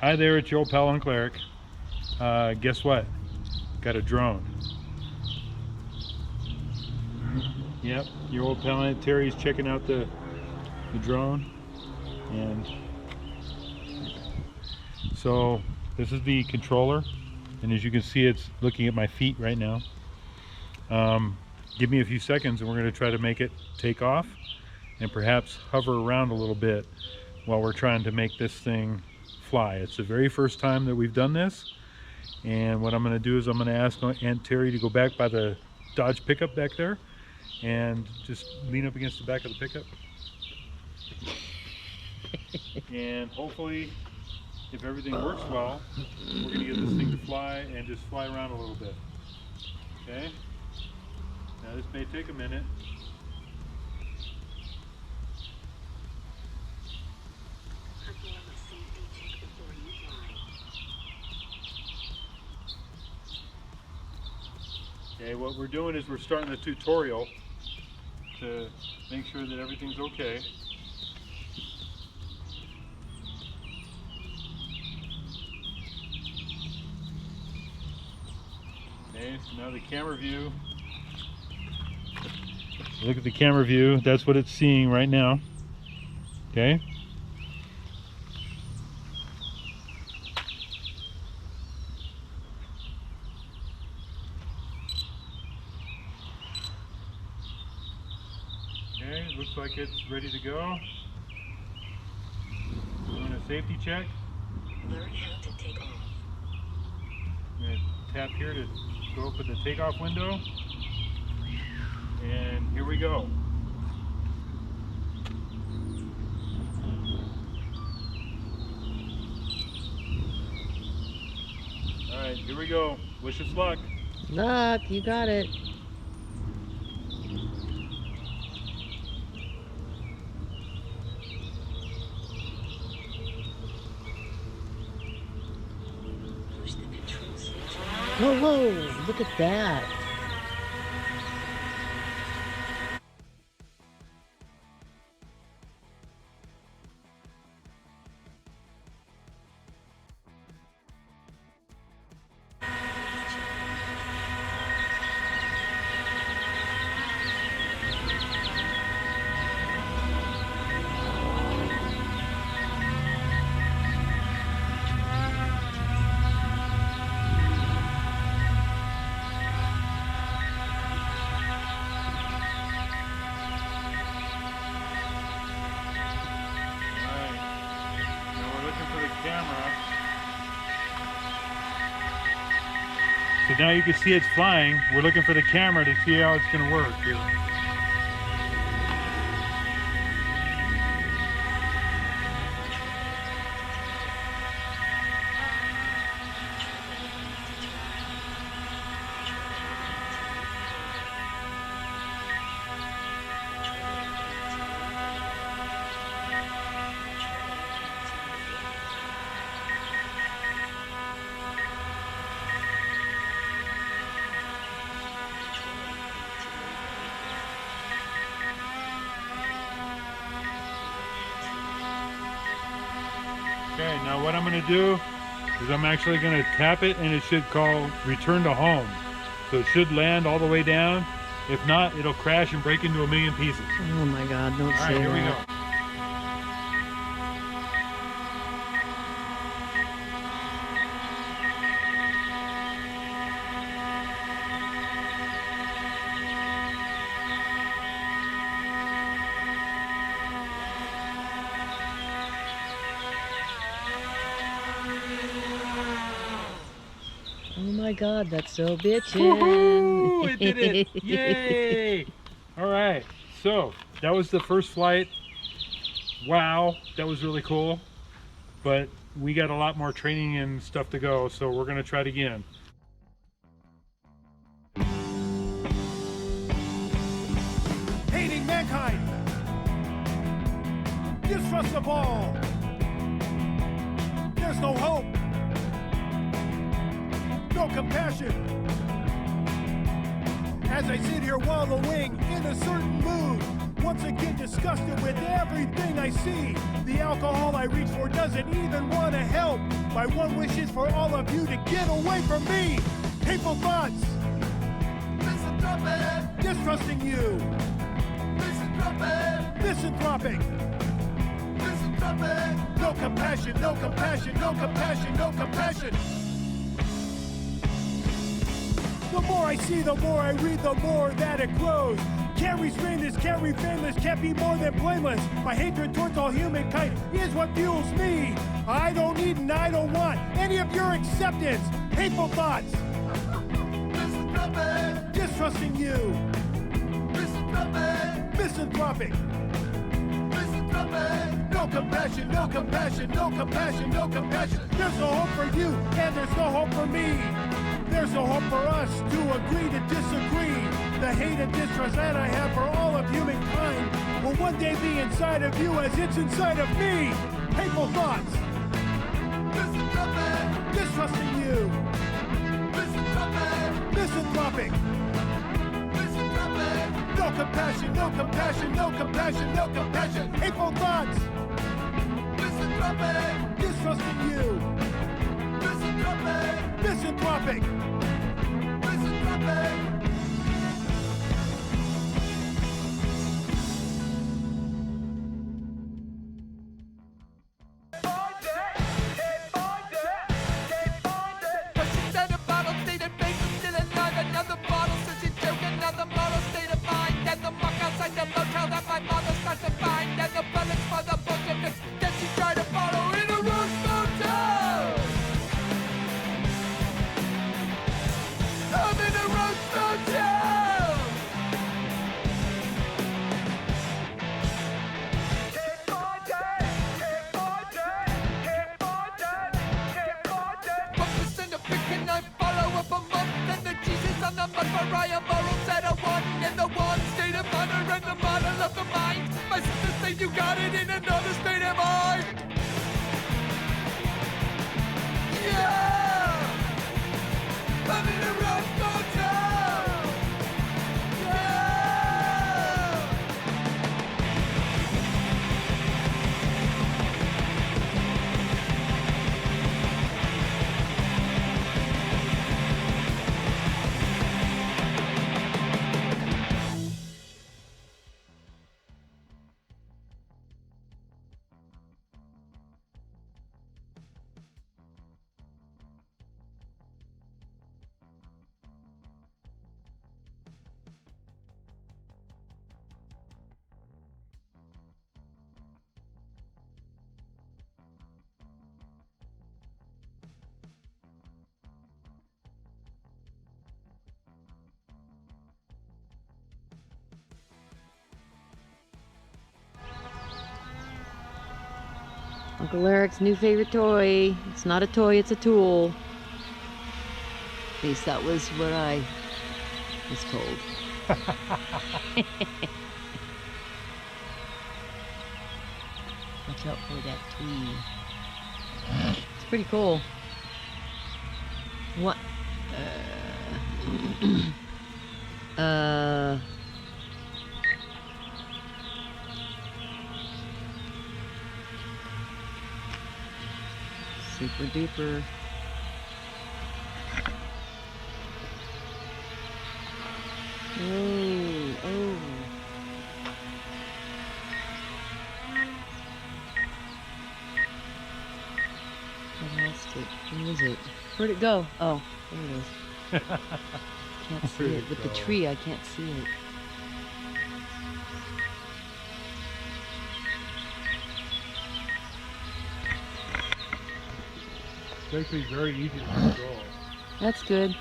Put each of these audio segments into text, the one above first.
Hi there, it's your old pal Uncle Eric. Guess what? Got a drone. Yep, your old pal Aunt Terry's checking out the drone. And so this is the controller. And as you can see, it's looking at my feet right now. Give me a few seconds and we're going to try to make it take off and perhaps hover around a little bit while we're trying to make this thing fly. It's the very first time that we've done this, and what I'm going to do is I'm going to ask Aunt Terry to go back by the Dodge pickup back there and just lean up against the back of the pickup. And hopefully, if everything works well, we're going to get this thing to fly and just fly around a little bit. Okay? Now this may take a minute. Okay, what we're doing is we're starting the tutorial to make sure that everything's okay. Okay, so now the camera view. Look at the camera view, that's what it's seeing right now. Okay. Okay, looks like it's ready to go. Doing a safety check. Learn how to take off. I'm going to tap here to go open the takeoff window. And here we go. Alright, here we go. Wish us luck. Luck, you got it. Push the control switch. Whoa, whoa, look at that. Camera. So now you can see it's flying. We're looking for the camera to see how it's going to work here. Okay, now what I'm going to do is I'm actually going to tap it and it should call return to home. So it should land all the way down. If not, it'll crash and break into a million pieces. Oh my God, don't say that. All right, here we go. Oh my God, that's so bitchin'. Woohoo! It did it! Yay! All right, so that was the first flight. Wow, that was really cool. But we got a lot more training and stuff to go, so we're gonna try it again. Hating mankind, distrust of all. There's no hope, no compassion. As I sit here wallowing in a certain mood, Once again disgusted with everything I see. The alcohol I reach for doesn't even want to help. My one wish is for all of you to get away from me. Hateful thoughts, distrusting you, misanthropic, no compassion, no compassion, no compassion, no compassion. The more I see, the more I read, the more that it grows. Can't restrain this, can't refrain this, can't be more than blameless. My hatred towards all humankind is what fuels me. I don't need and I don't want any of your acceptance. Hateful thoughts, distrusting you, misanthropic, no compassion, no compassion, no compassion, no compassion. There's no hope for you and there's no hope for me. There's no hope for us to agree to disagree. The hate and distrust that I have for all of humankind will one day be inside of you as it's inside of me. Hateful thoughts, distrusting you, misanthropic, no compassion, no compassion, no compassion, no compassion. Hateful thoughts, distrusting you, misanthropic. Uncle Eric's new favorite toy. It's not a toy, it's a tool. At least that was what I was told. Watch out for that tree. It's pretty cool. What? Super duper. Oh. I lost it. Where is it? Where'd it go? Oh, there it is. Can't see Where'd it. it With the go? tree, I can't see it. It's actually very easy to control. That's good.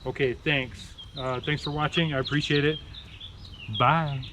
Okay, thanks. Thanks for watching. I appreciate it. Bye.